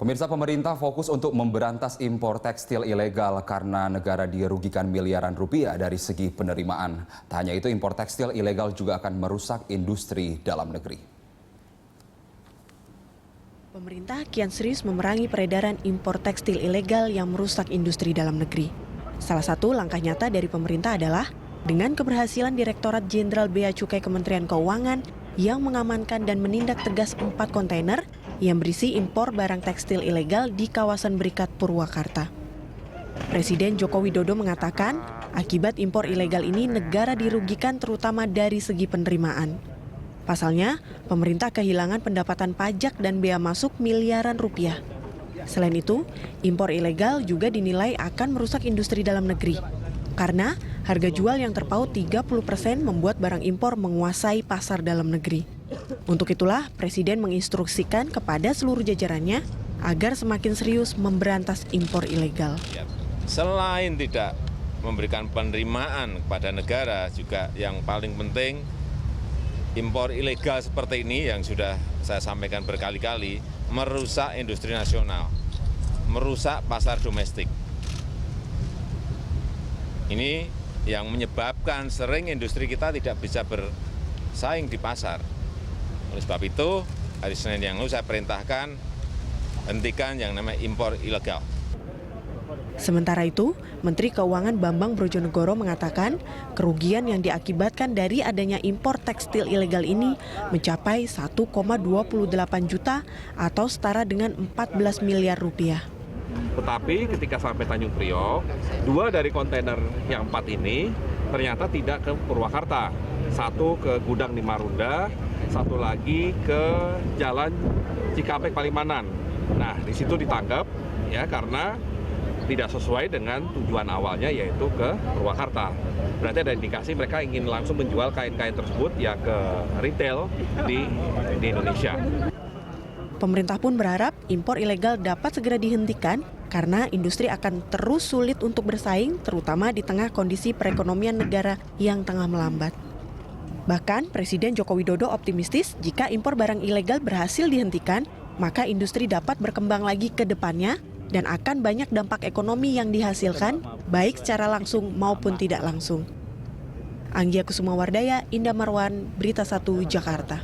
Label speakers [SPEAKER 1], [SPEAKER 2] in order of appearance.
[SPEAKER 1] Pemirsa, pemerintah fokus untuk memberantas impor tekstil ilegal karena negara dirugikan miliaran rupiah dari segi penerimaan. Tak hanya itu, impor tekstil ilegal juga akan merusak industri dalam negeri.
[SPEAKER 2] Pemerintah kian serius memerangi peredaran impor tekstil ilegal yang merusak industri dalam negeri. Salah satu langkah nyata dari pemerintah adalah dengan keberhasilan Direktorat Jenderal Bea Cukai Kementerian Keuangan yang mengamankan dan menindak tegas 4 kontainer yang berisi impor barang tekstil ilegal di kawasan Berikat Purwakarta. Presiden Joko Widodo mengatakan, akibat impor ilegal ini negara dirugikan terutama dari segi penerimaan. Pasalnya, pemerintah kehilangan pendapatan pajak dan bea masuk miliaran rupiah. Selain itu, impor ilegal juga dinilai akan merusak industri dalam negeri. Karena harga jual yang terpaut 30% membuat barang impor menguasai pasar dalam negeri. Untuk itulah, Presiden menginstruksikan kepada seluruh jajarannya agar semakin serius memberantas impor ilegal.
[SPEAKER 3] Selain tidak memberikan penerimaan kepada negara, juga yang paling penting impor ilegal seperti ini yang sudah saya sampaikan berkali-kali merusak industri nasional, merusak pasar domestik. Ini yang menyebabkan sering industri kita tidak bisa bersaing di pasar. Oleh sebab itu, hari Senin yang lalu saya perintahkan hentikan yang namanya impor ilegal.
[SPEAKER 2] Sementara itu, Menteri Keuangan Bambang Brojonegoro mengatakan kerugian yang diakibatkan dari adanya impor tekstil ilegal ini mencapai 1,28 juta atau setara dengan 14 miliar rupiah.
[SPEAKER 4] Tetapi ketika sampai Tanjung Priok, 2 dari kontainer yang 4 ini ternyata tidak ke Purwakarta. 1 ke gudang di Marunda, 1 lagi ke Jalan Cikampek Palimanan. Nah, di situ ditangkap ya karena tidak sesuai dengan tujuan awalnya, yaitu ke Purwakarta. Berarti ada indikasi mereka ingin langsung menjual kain-kain tersebut ya ke retail di Indonesia.
[SPEAKER 2] Pemerintah pun berharap impor ilegal dapat segera dihentikan karena industri akan terus sulit untuk bersaing, terutama di tengah kondisi perekonomian negara yang tengah melambat. Bahkan Presiden Joko Widodo optimistis jika impor barang ilegal berhasil dihentikan, maka industri dapat berkembang lagi ke depannya dan akan banyak dampak ekonomi yang dihasilkan, baik secara langsung maupun tidak langsung. Anggia Kusumawardaya, Indah Marwan, Berita 1, Jakarta.